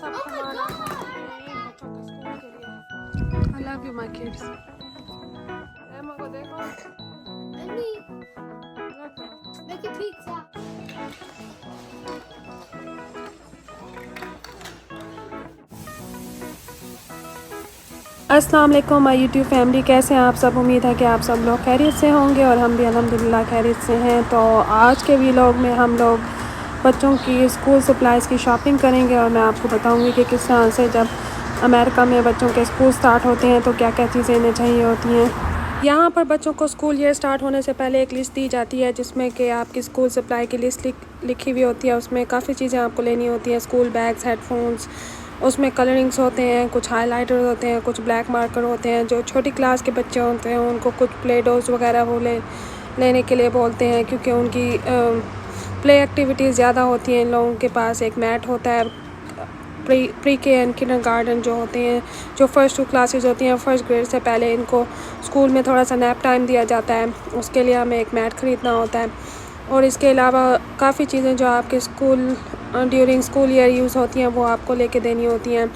सब सामान बच्चों के स्कूल के लिए। I love you my kids. एमा को देखो। Make a pizza. अस्सलाम वालेकुम माय यूट्यूब फैमिली, कैसे हैं आप सब। उम्मीद है कि आप सब लोग खैरियत से होंगे और हम भी अल्हम्दुलिल्लाह खैरियत से हैं। तो आज के व्लॉग में हम लोग बच्चों की स्कूल सप्लाइज़ की शॉपिंग करेंगे और मैं आपको बताऊंगी कि किस तरह से जब अमेरिका में बच्चों के स्कूल स्टार्ट होते हैं तो क्या क्या चीज़ें इन्हें चाहिए होती हैं। यहाँ पर बच्चों को स्कूल ईयर स्टार्ट होने से पहले एक लिस्ट दी जाती है जिसमें कि आपकी स्कूल सप्लाई की लिस्ट लिखी हुई होती है। उसमें काफ़ी चीज़ें आपको लेनी होती हैं, स्कूल बैग्स, हेडफोन्स, उसमें कलरिंग्स होते हैं, कुछ हाइलाइटर होते हैं, कुछ ब्लैक मार्कर होते हैं। जो छोटी क्लास के बच्चे होते हैं उनको कुछ प्ले डोज वगैरह वो लेने के लिए बोलते हैं क्योंकि उनकी प्ले एक्टिविटीज़ ज़्यादा होती हैं। इन लोगों के पास एक मैट होता है। प्री के एंड किंडरगार्टन जो होते हैं, जो फर्स्ट 2 क्लासेस होती हैं, फर्स्ट ग्रेड से पहले इनको स्कूल में थोड़ा सा नैप टाइम दिया जाता है। उसके लिए हमें एक मैट ख़रीदना होता है और इसके अलावा काफ़ी चीज़ें जो आपके school during school year use होती हैं वो आपको लेके देनी होती हैं।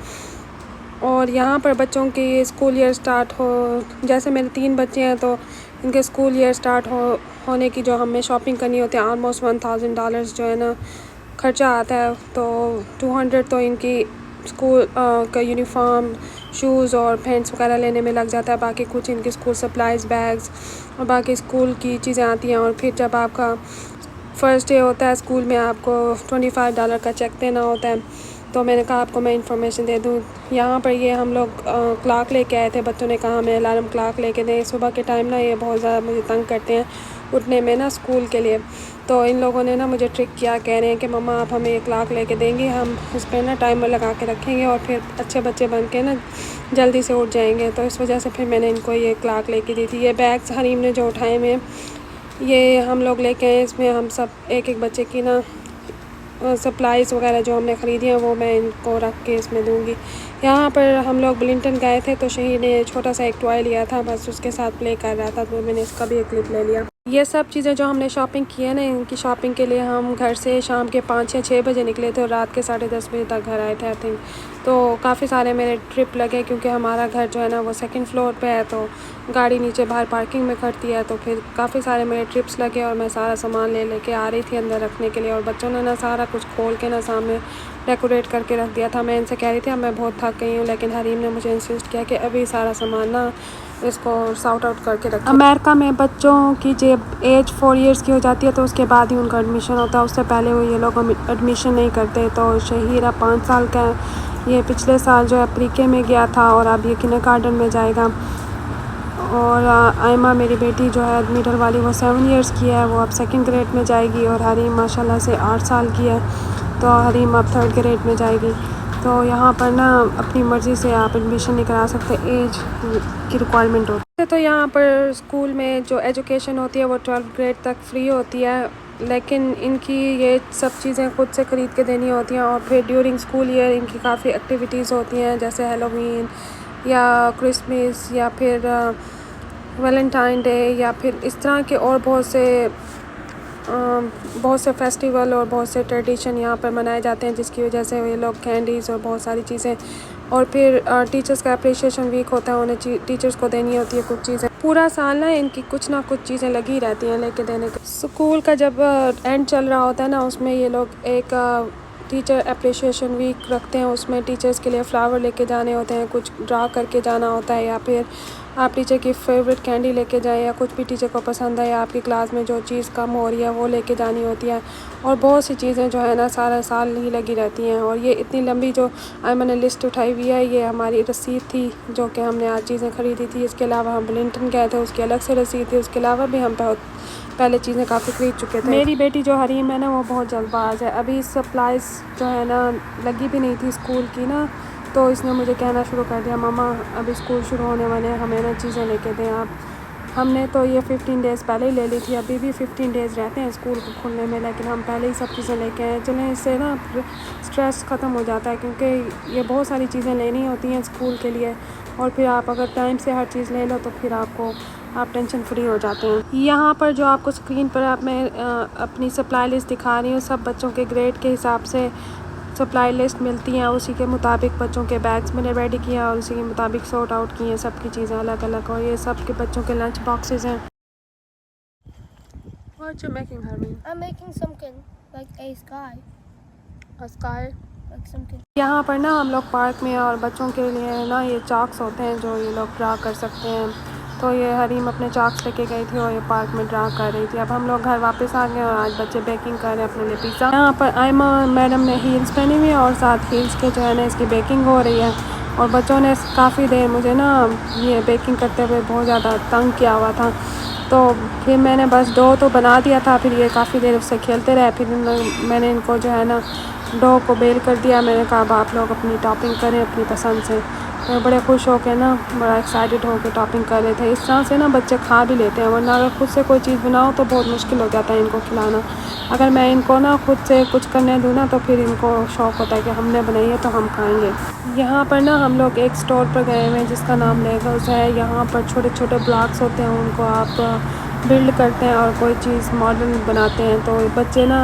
और यहाँ पर बच्चों की स्कूल ईयर स्टार्ट हो, जैसे मेरे 3 बच्चे हैं तो इनके स्कूल ईयर स्टार्ट होने की जो हमें शॉपिंग करनी होती है ऑलमोस्ट $1000 जो है ना खर्चा आता है। तो 200 तो इनकी स्कूल का यूनिफॉर्म, शूज़ और पेंट्स वगैरह लेने में लग जाता है। बाकी कुछ इनकी स्कूल सप्लाइज़, बैग्स और बाकी स्कूल की चीज़ें आती हैं। और फिर जब आपका फ़र्स्ट डे होता है स्कूल में आपको $25 का चेक देना होता है। तो मैंने कहा आपको मैं इन्फॉर्मेशन दे दूँ। यहाँ पर ये हम लोग क्लॉक लेके आए थे। बच्चों ने कहा हमें अलार्म क्लॉक लेके दें। सुबह के टाइम ना ये बहुत ज़्यादा मुझे तंग करते हैं उठने में ना स्कूल के लिए। तो इन लोगों ने ना मुझे ट्रिक किया, कह रहे हैं कि मम्मा आप हमें ये क्लॉक लेके देंगी, हम उस पर ना टाइमर लगा के रखेंगे और फिर अच्छे बच्चे बन के ना जल्दी से उठ जाएंगे। तो इस वजह से फिर मैंने इनको ये क्लॉक लेके दी थी। ये बैग्स हरीम ने जो उठाए हुए ये हम लोग लेके आए। इसमें हम सब एक एक बच्चे की ना सप्लाइज़ वगैरह जो हमने ख़रीदी हैं वो मैं इनको रख के इसमें दूँगी। यहाँ पर हम लोग ब्लिंटन गए थे तो शहीद ने छोटा सा एक टॉय लिया था, बस उसके साथ प्ले कर रहा था तो मैंने इसका भी एक क्लिप ले लिया। ये सब चीज़ें जो हमने शॉपिंग की है ना, इनकी शॉपिंग के लिए हम घर से शाम के 5 या 6 बजे निकले थे और रात के 10:30 बजे तक घर आए थे आई थिंक। तो काफ़ी सारे मेरे ट्रिप लगे क्योंकि हमारा घर जो है ना वो 2nd फ्लोर पे है तो गाड़ी नीचे बाहर पार्किंग में खड़ती है। तो फिर काफ़ी सारे मेरे ट्रिप्स लगे और मैं सारा सामान लेके आ रही थी अंदर रखने के लिए। और बच्चों ने ना सारा कुछ खोल के ना सामने डेकोरेट करके रख दिया था। मैं इनसे कह रही थी अब मैं बहुत थक गई हूँ, लेकिन हरीम ने मुझे इंसिस्ट किया कि अभी सारा सामान ना इसको सॉर्ट आउट करके रखें। अमेरिका में बच्चों की जब एज 4 इयर्स की हो जाती है तो उसके बाद ही उनका एडमिशन होता है, उससे पहले वो ये लोग एडमिशन नहीं करते। तो शहीरा 5 साल का है, ये पिछले साल जो है प्री के में गया था और अब ये किंडरगार्टन में जाएगा। और आयमा मेरी बेटी जो है मिडल वाली वो 7 इयर्स की है, वो अब 2nd ग्रेड में जाएगी। और हरीम माशाल्लाह से 8 साल की है तो हरीम अब 3rd ग्रेड में जाएगी। तो यहाँ पर ना अपनी मर्ज़ी से आप एडमिशन नहीं करा सकते, एज की रिक्वायरमेंट होती है। तो यहाँ पर स्कूल में जो एजुकेशन होती है वो 12th ग्रेड तक फ्री होती है, लेकिन इनकी ये सब चीज़ें खुद से ख़रीद के देनी होती हैं। और फिर ड्यूरिंग स्कूल ईयर इनकी काफ़ी एक्टिविटीज़ होती हैं जैसे हेलोवीन या क्रिसमस या फिर वैलेंटाइन डे या फिर इस तरह के और बहुत से फेस्टिवल और बहुत से ट्रेडिशन यहाँ पर मनाए जाते हैं जिसकी वजह से ये लोग कैंडीज़ और बहुत सारी चीज़ें। और फिर टीचर्स का अप्रिशिएशन वीक होता है, उन्हें टीचर्स को देनी होती है कुछ चीज़ें। पूरा साल ना इनकी कुछ ना कुछ चीज़ें लगी रहती हैं लेके देने के। स्कूल का जब एंड चल रहा होता है ना उसमें ये लोग एक टीचर अप्रिशिएशन वीक रखते हैं। उसमें टीचर्स के लिए फ़्लावर लेके जाने होते हैं, कुछ ड्रा करके जाना होता है या फिर आप टीचर की फेवरेट कैंडी लेके जाएं या कुछ भी टीचर को पसंद है या आपकी क्लास में जो चीज़ कम हो रही है वो लेके जानी होती है। और बहुत सी चीज़ें जो है ना सारा साल ही लगी रहती हैं। और ये इतनी लंबी जो मैंने लिस्ट उठाई हुई है ये हमारी रसीद थी जो कि हमने आज चीज़ें ख़रीदी थी। इसके अलावा हम ब्लिंटन गए थे, उसकी अलग से रसीद थी। उसके अलावा भी हम पहले चीज़ें काफ़ी ख़रीद चुके थे। मेरी बेटी जो हरीम है ना वो बहुत जल्दबाज है। अभी सप्लाइज़ जो है ना लगी भी नहीं थी स्कूल की ना, तो इसने मुझे कहना शुरू कर दिया मम्मा अभी स्कूल शुरू होने वाले हैं, हमें ना चीज़ें लेके दें आप। हमने तो ये 15 डेज़ पहले ही ले ली थी, अभी भी 15 डेज़ रहते हैं स्कूल को खुलने में, लेकिन हम पहले ही सब चीज़ें लेके आए। चलें इससे ना स्ट्रेस ख़त्म हो जाता है क्योंकि ये बहुत सारी चीज़ें लेनी होती हैं स्कूल के लिए। और फिर आप अगर टाइम से हर चीज़ ले लो तो फिर आप टेंशन फ्री हो जाते हैं। यहाँ पर जो आपको स्क्रीन पर मैं अपनी सप्लाई लिस्ट दिखा रही हूँ सब बच्चों के ग्रेड के हिसाब से सप्लाई लिस्ट मिलती हैं, उसी के मुताबिक बच्चों के बैग्स मैंने रेडी किया और उसी के मुताबिक सॉर्ट आउट किए सब की चीज़ें अलग अलग। और ये सब के बच्चों के लंच बॉक्सेस हैं। What you making, Harmeen? I'm making something like a sky. A sky? Like something. यहाँ पर ना हम लोग पार्क में और बच्चों के लिए ना ये चाक्स होते हैं जो ये लोग ड्रा कर सकते हैं। तो ये हरीम अपने चाक्स लेके गई थी और ये पार्क में ड्रा कर रही थी। अब हम लोग घर वापस आ गए और आज बच्चे बेकिंग कर रहे हैं अपने लिए पिज़्ज़ा। यहाँ पर आयमा मैडम ने हील्स पहनी हुई है और साथ हील्स के जो है ना इसकी बेकिंग हो रही है। और बच्चों ने काफ़ी देर मुझे ना ये बेकिंग करते हुए बहुत ज़्यादा तंग किया हुआ था। तो फिर मैंने बस डो तो बना दिया था, फिर ये काफ़ी देर उससे खेलते रहे। फिर मैंने इनको जो है ना डो को बेल कर दिया। मैंने कहा अब आप लोग अपनी टॉपिंग करें अपनी पसंद से। तो बड़े खुश हो के ना बड़ा एक्साइटेड हो के टॉपिंग कर रहे थे। इस तरह से ना बच्चे खा भी लेते हैं, वरना अगर खुद से कोई चीज़ बनाओ तो बहुत मुश्किल हो जाता है इनको खिलाना। अगर मैं इनको ना खुद से कुछ करने दूँ ना तो फिर इनको शौक़ होता है कि हमने बनाई है तो हम खाएँगे। यहाँ पर ना हम लोग एक स्टोर पर गए हुए हैं जिसका नाम लेगोस है। यहाँ पर छोटे छोटे ब्लॉक्स होते हैं, उनको आप बिल्ड करते हैं और कोई चीज़ मॉडल बनाते हैं। तो बच्चे ना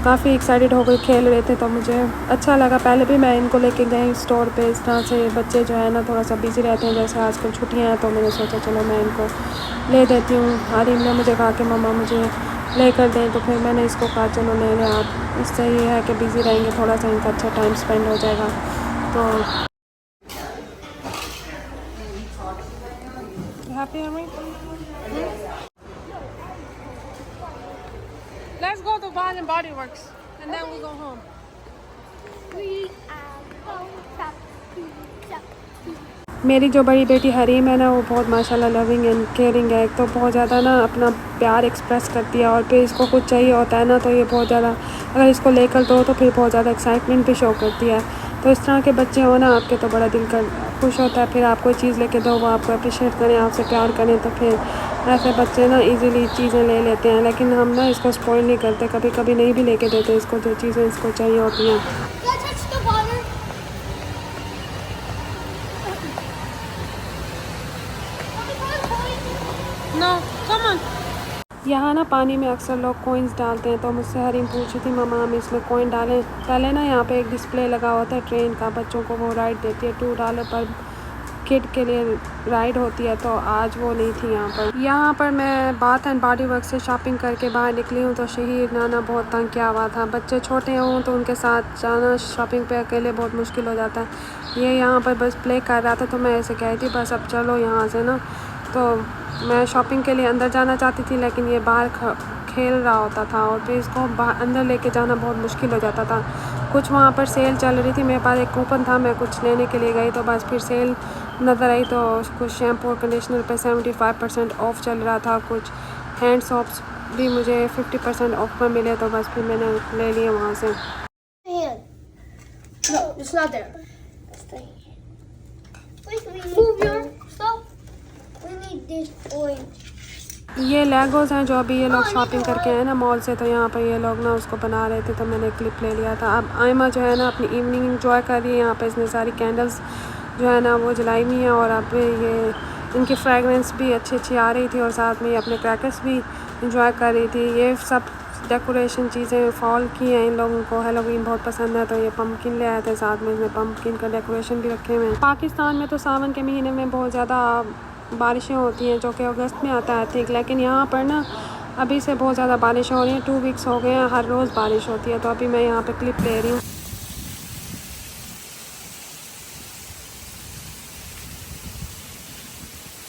काफ़ी एक्साइटेड हो गए, खेल रहे थे, तो मुझे अच्छा लगा। पहले भी मैं इनको लेके गई स्टोर पे। इस तरह से बच्चे जो है ना थोड़ा सा बिज़ी रहते हैं, जैसे आजकल छुट्टियां हैं, तो मैंने सोचा चलो मैं इनको ले देती हूँ। हरीम ने मुझे कहा कि मम्मा मुझे ले कर दें, तो फिर मैंने इसको कहा चलो ले लें आप। इससे ये है कि बिज़ी रहेंगे, थोड़ा सा इनका अच्छा टाइम स्पेंड हो जाएगा। तो हैप्पी हमें Let's go to Bath and Body Works and then we go home. मेरी जो बड़ी बेटी हरीम है ना वो बहुत माशाल्लाह लविंग एंड केयरिंग है। तो बहुत ज़्यादा ना अपना प्यार एक्सप्रेस करती है और फिर इसको कुछ चाहिए होता है ना तो ये बहुत ज़्यादा अगर इसको लेकर दो तो फिर बहुत ज़्यादा एक्साइटमेंट भी शो करती है। तो इस तरह के बच्चे हो ना आपके तो बड़ा दिल कर खुश होता है। फिर आप कोई चीज़ लेके दो, वो आपको अप्रिशिएट करें, आपसे प्यार करें, तो फिर ऐसे बच्चे ना इजीली चीज़ें ले लेते हैं। लेकिन हम ना इसको स्पॉइल नहीं करते, कभी कभी नहीं भी लेके देते इसको जो चीज़ें इसको चाहिए होती हैं। No, come on. यहाँ ना पानी में अक्सर लोग कॉइन्स डालते हैं, तो मुझसे हरीम पूछी थी मम्मा हम इसमें कॉइन डालें। पहले ना यहाँ पे एक डिस्प्ले लगा होता है ट्रेन का, बच्चों को वो राइड देती है $2 पर किड के लिए राइड होती है, तो आज वो नहीं थी यहाँ पर। यहाँ पर मैं बाथ एंड बॉडी वर्क्स से शॉपिंग करके बाहर निकली हूँ, तो शहीद नाना बहुत तंग किया हुआ था। बच्चे छोटे हों तो उनके साथ जाना शॉपिंग पे अकेले बहुत मुश्किल हो जाता है। ये यहाँ पर बस प्ले कर रहा था, तो मैं ऐसे कह थी बस अब चलो यहाँ से ना। तो मैं शॉपिंग के लिए अंदर जाना चाहती थी, लेकिन ये बाहर खेल रहा होता था और फिर इसको अंदर लेके जाना बहुत मुश्किल हो जाता था। कुछ वहाँ पर सेल चल रही थी, मेरे पास एक कूपन था, मैं कुछ लेने के लिए गई, तो बस फिर सेल नज़र आई तो कुछ शैम्पू और कंडीशनर पे 75% ऑफ़ चल रहा था। कुछ हैंड सोप्स भी मुझे 50% ऑफ में मिले, तो बस फिर मैंने ले लिए वहाँ से। No, it's not there. Stay. Move your stuff. We need this orange. ये लेगोस हैं जो अभी ये लोग शॉपिंग करके आए ना मॉल से, तो यहाँ पर ये लोग ना उसको बना रहे थे, तो मैंने क्लिप ले लिया था। अब आयमा जो है ना अपनी इवनिंग इंजॉय कर रही है। यहाँ पे इसने सारी कैंडल्स जो है ना वो जलाई हुई हैं और अब ये इनकी फ्रेगरेंस भी अच्छी अच्छी आ रही थी और साथ में ये अपने क्रैकर्स भी इंजॉय कर रही थी। ये सब डेकोरेशन चीज़ें फॉल की हैं, इन लोगों को हैलोवीन बहुत पसंद है, तो ये पम्पकिन ले आए थे, साथ में इसमें पम्पकिन का डेकोरेशन भी रखे हुए हैं। पाकिस्तान में तो सावन के महीने में बहुत ज़्यादा बारिशें होती हैं जो कि अगस्त में आता है ठीक, लेकिन यहाँ पर ना अभी से बहुत ज़्यादा बारिश हो रही है। 2 वीक्स हो गए हैं, हर रोज़ बारिश होती है। तो अभी मैं यहाँ पे क्लिप ले रही हूँ।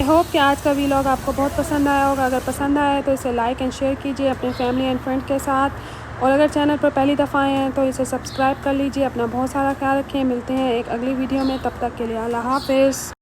आई होप कि आज का वीलॉग आपको बहुत पसंद आया होगा। अगर पसंद आया है तो इसे लाइक एंड शेयर कीजिए अपने फैमिली एंड फ्रेंड के साथ, और अगर चैनल पर पहली दफ़ा आए हैं तो इसे सब्सक्राइब कर लीजिए। अपना बहुत सारा ख्याल रखें, मिलते हैं एक अगली वीडियो में, तब तक के लिए अल्लाह हाफ़िज़।